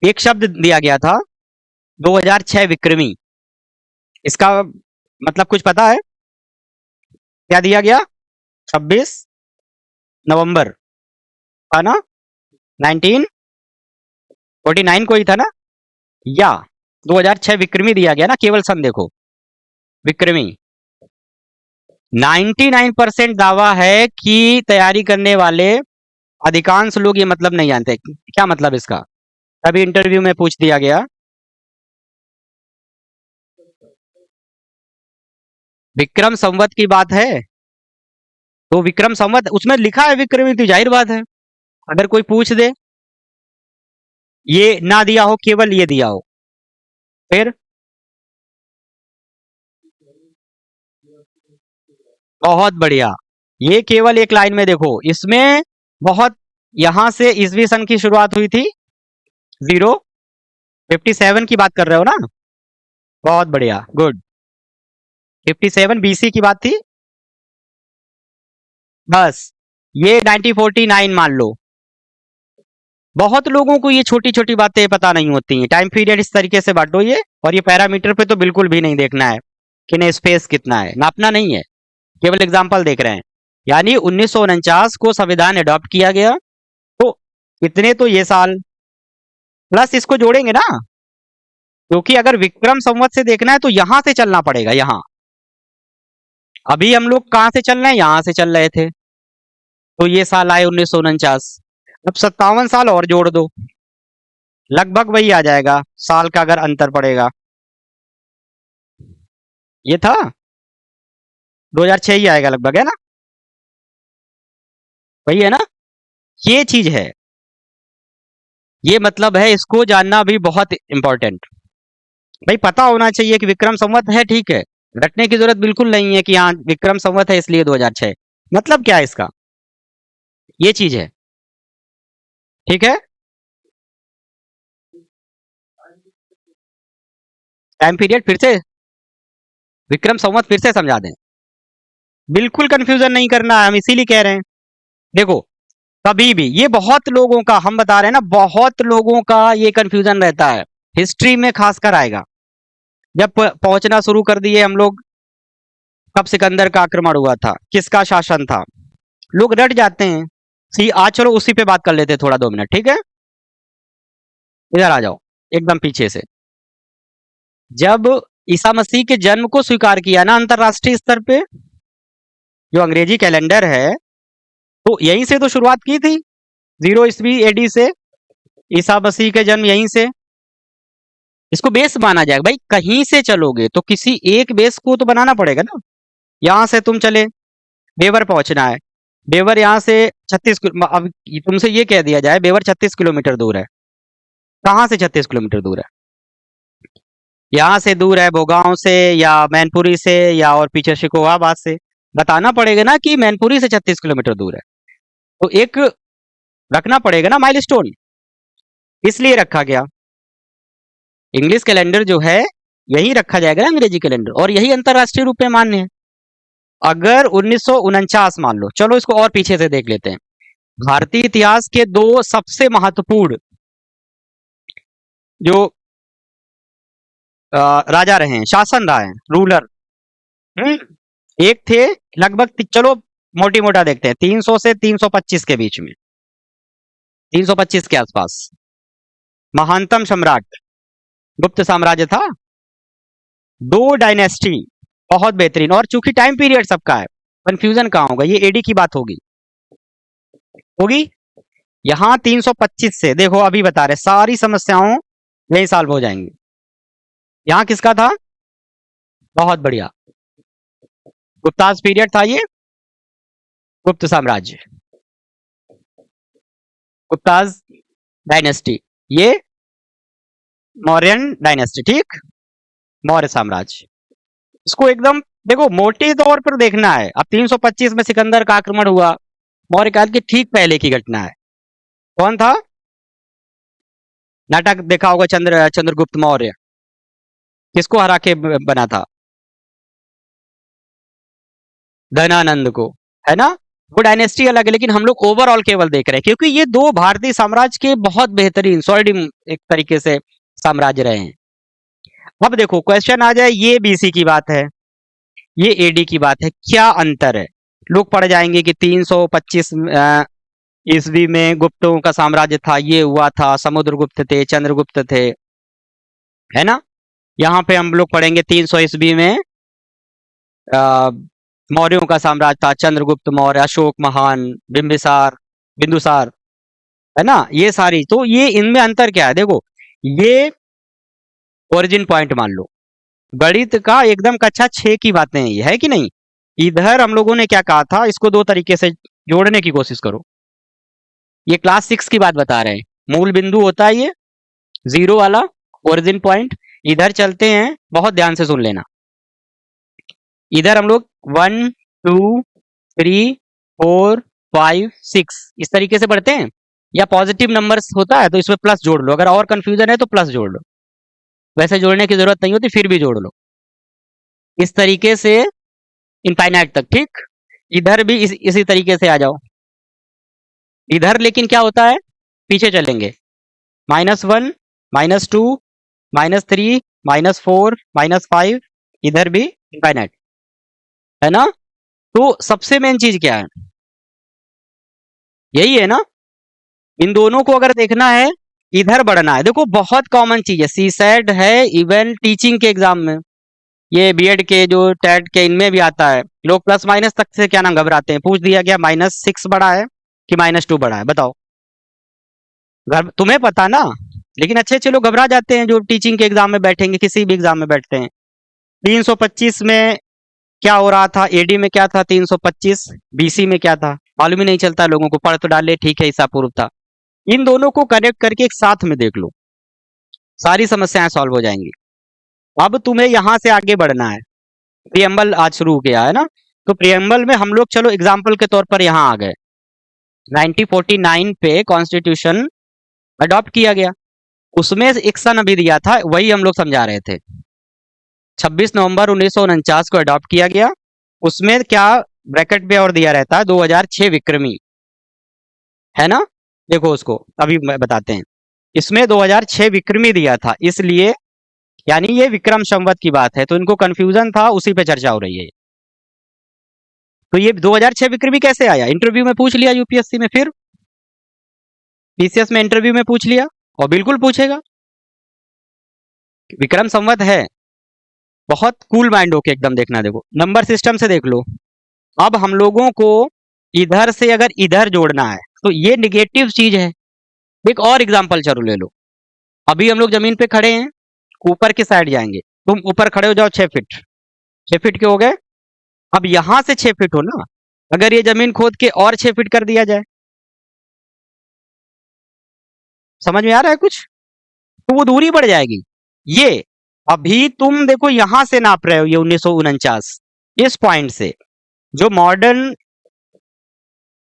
एक शब्द दिया गया था 2006 विक्रमी, इसका मतलब कुछ पता है? क्या दिया गया? 26 नवंबर था ना? 1949 को ही था ना? या 2006 विक्रमी दिया गया ना, केवल सन देखो, विक्रमी। 99% दावा है कि तैयारी करने वाले अधिकांश लोग ये मतलब नहीं जानते। क्या मतलब इसका? तभी इंटरव्यू में पूछ दिया गया। विक्रम संवत की बात है, तो विक्रम संवत उसमें लिखा है विक्रमी, तो जाहिर बात है। अगर कोई पूछ दे, ये ना दिया हो, केवल ये दिया हो, फिर बहुत बढ़िया। ये केवल एक लाइन में देखो, इसमें बहुत, यहां से ईसवी सन की शुरुआत हुई थी, 057 की बात कर रहे हो ना? बहुत बढ़िया, गुड। 57 BC की बात थी, बस ये 1949 मान लो। बहुत लोगों को ये छोटी छोटी बातें पता नहीं होती हैं। टाइम पीरियड इस तरीके से बांटो ये, और ये पैरामीटर पे तो बिल्कुल भी नहीं देखना है कि नहीं स्पेस कितना है, नापना नहीं है, केवल एग्जांपल देख रहे हैं। यानी 1949 को संविधान अडॉप्ट किया गया, तो इतने तो ये साल प्लस इसको जोड़ेंगे ना, क्योंकि अगर विक्रम संवत से देखना है तो यहां से चलना पड़ेगा। यहाँ अभी हम लोग कहाँ से चल रहे हैं? यहां से चल रहे थे, तो ये साल आए 1949। अब 57 साल और जोड़ दो, लगभग वही आ जाएगा साल का अगर अंतर पड़ेगा। ये था 2006 ही आएगा लगभग, है ना? वही है ना? ये चीज है, ये मतलब है, इसको जानना भी बहुत इंपॉर्टेंट। भाई पता होना चाहिए कि विक्रम संवत है, ठीक है, रटने की जरूरत बिल्कुल नहीं है कि हाँ विक्रम संवत है इसलिए 2006। मतलब क्या है इसका? ये चीज है, ठीक है। टाइम पीरियड फिर से, विक्रम संवत फिर से समझा दें। बिल्कुल कंफ्यूजन नहीं करना है, हम इसीलिए कह रहे हैं। देखो, कभी भी ये बहुत लोगों का, हम बता रहे हैं ना, बहुत लोगों का ये कंफ्यूजन रहता है, हिस्ट्री में खासकर आएगा। जब पहुंचना शुरू कर दिए हम लोग, कब सिकंदर का आक्रमण हुआ था, किसका शासन था, लोग रट जाते हैं। सी आज चलो उसी पे बात कर लेते हैं थोड़ा, 2 मिनट, ठीक है? इधर आ जाओ, एकदम पीछे से। जब ईसा मसीह के जन्म को स्वीकार किया ना अंतरराष्ट्रीय स्तर पे, जो अंग्रेजी कैलेंडर है, तो यहीं से तो शुरुआत की थी, 0 ईस्वी AD से। ईसा मसीह के जन्म यहीं से, इसको बेस माना जाएगा। भाई कहीं से चलोगे तो किसी एक बेस को तो बनाना पड़ेगा ना। यहां से तुम चले, बेवर पहुंचना है, बेवर यहाँ से 36, अब तुमसे ये कह दिया जाए बेवर 36 किलोमीटर दूर है, कहाँ से 36 किलोमीटर दूर है? यहाँ से दूर है, भोगांव से या मैनपुरी से, या और पीछे शिकोहाबाद से। बताना पड़ेगा ना कि मैनपुरी से 36 किलोमीटर दूर है, तो एक रखना पड़ेगा ना माइलस्टोन, इसलिए रखा गया। इंग्लिश कैलेंडर जो है यही रखा जाएगा ना, अंग्रेजी कैलेंडर, और यही अंतरराष्ट्रीय रूप में मान्य है। अगर 1949 मान लो, चलो इसको और पीछे से देख लेते हैं। भारतीय इतिहास के 2 सबसे महत्वपूर्ण जो राजा रहे हैं, शासन रहा है, रूलर, एक थे लगभग चलो मोटी मोटा देखते हैं, 300 से 325 के बीच में, 325 के आसपास, महानतम सम्राट गुप्त साम्राज्य था। 2 डायनेस्टी, बहुत बेहतरीन। और चूंकि टाइम पीरियड सबका है, कंफ्यूजन कहाँ होगा? ये एडी की बात होगी, होगी। यहाँ 325 से देखो, अभी बता रहे सारी समस्याओं यही सॉल्व हो जाएंगी। यहाँ किसका था? बहुत बढ़िया, गुप्ताज पीरियड था ये, गुप्त साम्राज्य, गुप्ताज डायनेस्टी, ये मौर्यन डायनेस्टी, ठीक, मौर्य साम्राज्य। इसको एकदम देखो मोटे तौर पर देखना है। अब 325 में सिकंदर का आक्रमण हुआ, मौर्य काल के ठीक पहले की घटना है। कौन था? नाटक देखा होगा, चंद्रगुप्त मौर्य, किसको हरा के बना था? धनानंद को, है ना? वो डायनेस्टी अलग है, लेकिन हम लोग ओवरऑल केवल देख रहे हैं, क्योंकि ये दो भारतीय साम्राज्य के बहुत बेहतरीन सॉलिड एक तरीके से साम्राज्य रहे हैं। अब देखो क्वेश्चन आ जाए, ये बीसी की बात है, ये एडी की बात है, क्या अंतर है? लोग पढ़ जाएंगे कि 325 ईस्वी में गुप्तों का साम्राज्य था, ये हुआ था, समुद्रगुप्त थे, चंद्रगुप्त थे, है ना। यहाँ पे हम लोग पढ़ेंगे 300 ईस्वी में अ, मौर्यों का साम्राज्य था, चंद्रगुप्त मौर्य, अशोक महान, बिंबिसार, बिंदुसार, है ना। ये सारी, तो ये इनमें अंतर क्या है? देखो, ये ओरिजिन पॉइंट मान लो, गणित का एकदम कक्षा 6 की बातें हैं ये, है कि नहीं। इधर हम लोगों ने क्या कहा था, इसको दो तरीके से जोड़ने की कोशिश करो। ये क्लास 6 की बात बता रहे हैं, मूल बिंदु होता है ये जीरो वाला ओरिजिन पॉइंट। इधर चलते हैं, बहुत ध्यान से सुन लेना। इधर हम लोग 1 2 3 4 5 6 इस तरीके से बढ़ते हैं, या पॉजिटिव नंबर्स होता है तो इसमें प्लस जोड़ लो, अगर और कंफ्यूजन है तो प्लस जोड़ लो, वैसे जोड़ने की जरूरत नहीं होती, फिर भी जोड़ लो इस तरीके से इनफाइनाइट तक, ठीक। इधर भी इसी तरीके से आ जाओ। इधर लेकिन क्या होता है, पीछे चलेंगे, -1 -2 -3 -4 -5, इधर भी इनफाइनाइट, है ना। तो सबसे मेन चीज क्या है, यही है ना। इन दोनों को अगर देखना है, इधर बढ़ना है। देखो बहुत कॉमन चीज है, सी सेट है, इवन टीचिंग के एग्जाम में, ये बीएड के जो टेट के इनमें भी आता है, लोग प्लस माइनस तक से क्या नाम घबराते हैं, पूछ दिया गया -6 बड़ा है कि -2 बड़ा है, बताओ। घर तुम्हें पता ना, लेकिन अच्छे अच्छे लोग घबरा जाते हैं जो टीचिंग के एग्जाम में बैठेंगे, किसी भी एग्जाम में बैठते हैं। 325 में क्या हो रहा था, एडी में क्या था, 325 बीसी में क्या था, मालूम ही नहीं चलता लोगों को, पढ़ तो डाले ठीक है, ईसा पूर्व था। इन दोनों को कनेक्ट करके एक साथ में देख लो, सारी समस्याएं सॉल्व हो जाएंगी। अब तुम्हें यहां से आगे बढ़ना है, प्रियम्बल आज शुरू किया है ना, तो प्रियम्बल में हम लोग चलो एग्जाम्पल के तौर पर यहाँ आ गए, 1949 पे कॉन्स्टिट्यूशन अडॉप्ट किया गया, उसमें एक सन अभी दिया था, वही हम लोग समझा रहे थे, 26 नवंबर 1949 को अडॉप्ट किया गया। उसमें क्या ब्रैकेट पे और दिया रहता है, 2006 विक्रमी, है ना। देखो उसको अभी बताते हैं, इसमें 2006 विक्रमी दिया था, इसलिए यानी ये विक्रम संवत की बात है, तो इनको कंफ्यूजन था, उसी पे चर्चा हो रही है। तो ये 2006 विक्रमी कैसे आया, इंटरव्यू में पूछ लिया यूपीएससी में, फिर पीसीएस में इंटरव्यू में पूछ लिया, और बिल्कुल पूछेगा, विक्रम संवत है। बहुत कूल माइंड होके एकदम देखना। देखो नंबर सिस्टम से देख लो, अब हम लोगों को इधर से अगर इधर जोड़ना है तो ये निगेटिव चीज है। एक और एग्जांपल चलो ले लो, अभी हम लोग जमीन पे खड़े हैं, ऊपर की साइड जाएंगे, तुम ऊपर खड़े हो जाओ 6 फीट, 6 फीट के हो गए। अब यहां से 6 फीट हो ना, अगर ये जमीन खोद के और 6 फीट कर दिया जाए, समझ में आ रहा है कुछ, तो वो दूरी बढ़ जाएगी। ये अभी तुम देखो यहां से नाप रहे हो, ये 1949 इस पॉइंट से, जो मॉडर्न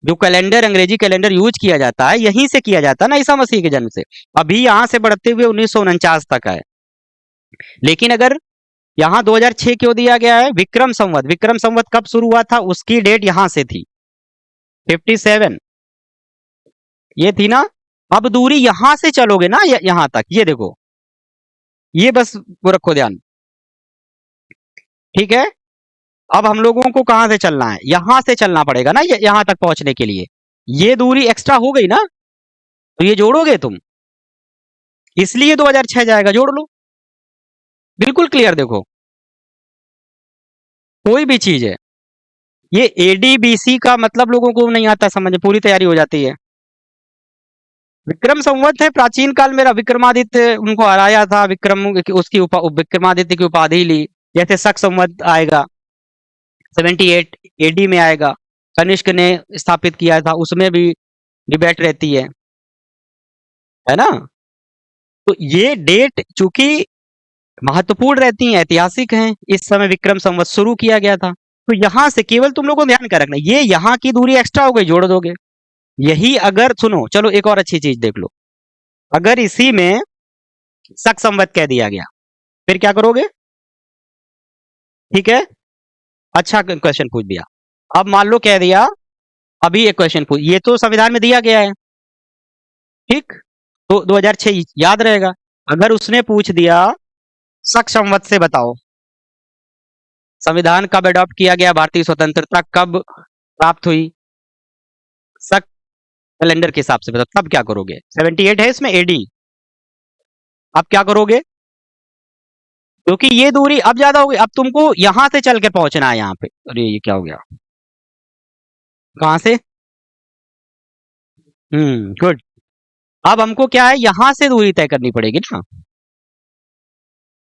जो कैलेंडर अंग्रेजी कैलेंडर यूज किया जाता है, यहीं से किया जाता है ना, ईसा मसीह के जन्म से, अभी यहां से बढ़ते हुए 1949 तक है। लेकिन अगर यहाँ 2006 क्यों दिया गया है, विक्रम संवत, विक्रम संवत कब शुरू हुआ था, उसकी डेट यहां से थी 57, ये थी ना। अब दूरी यहां से चलोगे ना यहां तक, ये देखो, ये बस वो रखो ध्यान, ठीक है। अब हम लोगों को कहां से चलना है, यहां से चलना पड़ेगा ना, यहां तक पहुंचने के लिए ये दूरी एक्स्ट्रा हो गई ना, तो ये जोड़ोगे तुम, इसलिए 2006 जाएगा, जोड़ लो, बिल्कुल क्लियर। देखो कोई भी चीज है, ये एडीबीसी का मतलब लोगों को नहीं आता समझ, पूरी तैयारी हो जाती है। विक्रम संवत है, प्राचीन काल में विक्रमादित्य उनको हराया था, विक्रम उसकी विक्रमादित्य की उपाधि ली, जैसे शक संवत आएगा 78 एडी में आएगा, कनिष्क ने स्थापित किया था, उसमें भी डिबेट रहती है ना। तो ये डेट चूंकि महत्वपूर्ण रहती हैं, ऐतिहासिक हैं, इस समय विक्रम संवत शुरू किया गया था, तो यहां से केवल तुम लोगों को ध्यान कर रखना, ये यहाँ की दूरी एक्स्ट्रा हो गई, जोड़ दोगे। यही अगर सुनो, चलो एक और अच्छी चीज देख लो, अगर इसी में शक संवत कह दिया गया, फिर क्या करोगे, ठीक है। अच्छा क्वेश्चन पूछ दिया, अब मान लो कह दिया अभी एक क्वेश्चन पूछ, ये तो संविधान में दिया गया है, ठीक, तो 2006 याद रहेगा। अगर उसने पूछ दिया शक संवत से बताओ संविधान कब अडॉप्ट किया गया, भारतीय स्वतंत्रता कब प्राप्त हुई, शक कैलेंडर के हिसाब से बताओ, तब क्या करोगे? 78 है इसमें एडी, अब क्या करोगे? क्योंकि ये दूरी अब ज्यादा होगी, अब तुमको यहां से चल के पहुंचना है यहाँ पे। अरे ये क्या हो गया, कहां से? गुड। अब हमको क्या है, यहां से दूरी तय करनी पड़ेगी ना।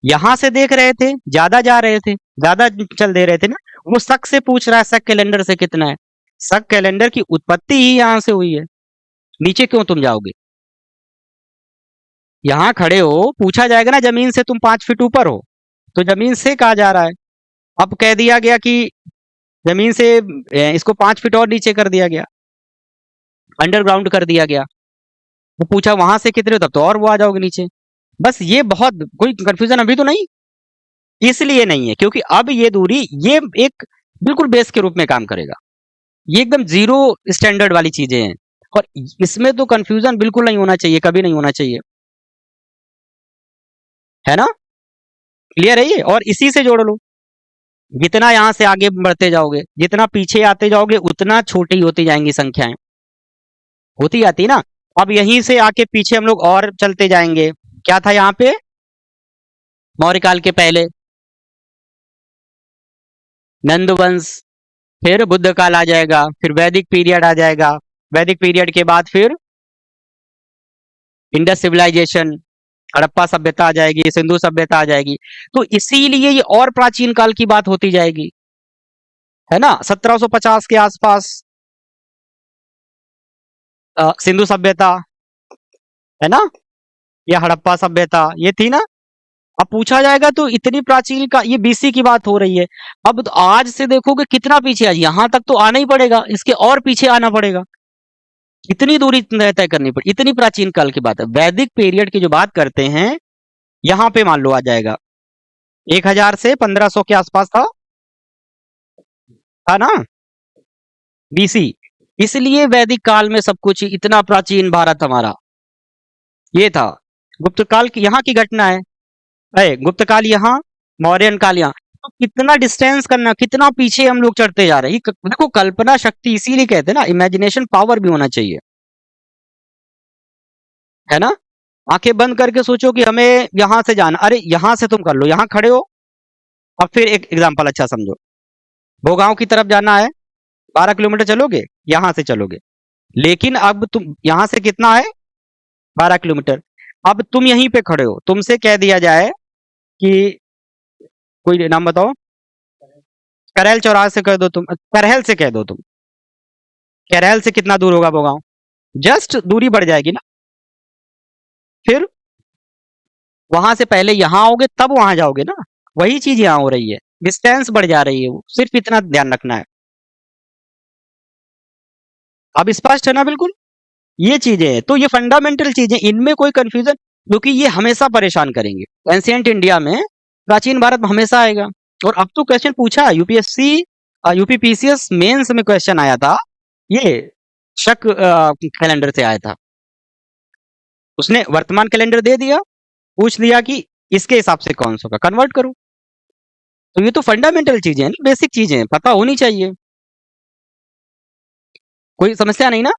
यहां से देख रहे थे, ज्यादा जा रहे थे, ज्यादा चल दे रहे थे ना। वो शक से पूछ रहा है, शक कैलेंडर से कितना है। शक कैलेंडर की उत्पत्ति ही यहां से हुई है, नीचे क्यों तुम जाओगे? यहाँ खड़े हो, पूछा जाएगा ना जमीन से तुम 5 फीट ऊपर हो, तो जमीन से कहा जा रहा है। अब कह दिया गया कि जमीन से इसको 5 फीट और नीचे कर दिया गया, अंडरग्राउंड कर दिया गया। तो पूछा वहां से कितने हो, तब तो और वो आ जाओगे नीचे। बस ये बहुत कोई कंफ्यूजन अभी तो नहीं, इसलिए नहीं है क्योंकि अब ये दूरी ये एक बिल्कुल बेस के रूप में काम करेगा। ये एकदम जीरो स्टैंडर्ड वाली चीजें हैं, और इसमें तो कंफ्यूजन बिल्कुल नहीं होना चाहिए, कभी नहीं होना चाहिए, है ना? क्लियर है ये? और इसी से जोड़ लो, जितना यहां से आगे बढ़ते जाओगे, जितना पीछे आते जाओगे, उतना छोटी होती जाएंगी संख्याएं, होती जाती ना। अब यहीं से आके पीछे हम लोग और चलते जाएंगे, क्या था यहाँ पे? मौर्य काल के पहले नंद वंश, फिर बुद्ध काल आ जाएगा, फिर वैदिक पीरियड आ जाएगा, वैदिक पीरियड के बाद फिर इंडस सिविलाइजेशन, हड़प्पा सभ्यता आ जाएगी, सिंधु सभ्यता आ जाएगी। तो इसीलिए ये और प्राचीन काल की बात होती जाएगी, है ना? 1750 के आसपास सिंधु सभ्यता, है ना, या हड़प्पा सभ्यता, ये थी ना। अब पूछा जाएगा तो इतनी प्राचीन का, ये बीसी की बात हो रही है। अब तो आज से देखोगे कितना पीछे, आज यहां तक तो आना ही पड़ेगा, इसके और पीछे आना पड़ेगा, इतनी दूरी तय करनी पड़ी, इतनी प्राचीन काल की बात है। वैदिक पीरियड की जो बात करते हैं, यहाँ पे मान लो आ जाएगा 1000 से 1500 के आसपास था ना, बीसी। इसलिए वैदिक काल में सब कुछ इतना प्राचीन भारत हमारा ये था। गुप्त काल की यहाँ की घटना है गुप्त काल यहाँ, मौर्यन काल यहाँ। तो कितना डिस्टेंस करना, कितना पीछे हम लोग चढ़ते जा रहे हैं। देखो कल्पना शक्ति इसीलिए कहते हैं ना, इमेजिनेशन पावर भी होना चाहिए, है ना। आंखें बंद करके सोचो कि हमें यहां से जाना, अरे यहां से तुम कर लो, यहां खड़े हो। अब फिर एक एग्जांपल अच्छा समझो, भोगांव की तरफ जाना है, 12 किलोमीटर चलोगे, यहां से चलोगे, लेकिन अब तुम यहां से कितना है, 12 किलोमीटर। अब तुम यहीं पे खड़े हो, तुमसे कह दिया जाए कि कोई नाम बताओ, करैल चौराहे से कह दो तुम, करहल से कह दो तुम, करहल से कितना दूर होगा भोगांव? जस्ट दूरी बढ़ जाएगी ना। फिर वहां से पहले यहां आओगे तब वहां जाओगे ना, वही चीज यहाँ हो रही है, डिस्टेंस बढ़ जा रही है, वो सिर्फ इतना ध्यान रखना है। अब स्पष्ट है ना बिल्कुल, ये चीजें हैं, तो ये फंडामेंटल चीजें, इनमें कोई कंफ्यूजन, क्योंकि ये हमेशा परेशान करेंगे। एंशिएंट इंडिया में प्राचीन भारत में हमेशा आएगा। और अब तो क्वेश्चन पूछा यूपीएससी, यूपीपीसीएस मेंस में क्वेश्चन आया था, ये शक कैलेंडर से आया था। उसने वर्तमान कैलेंडर दे दिया, पूछ लिया कि इसके हिसाब से कौन सा होगा, कन्वर्ट करो। तो ये तो फंडामेंटल चीजें हैं, बेसिक चीजें हैं, पता होनी चाहिए, कोई समस्या नहीं ना।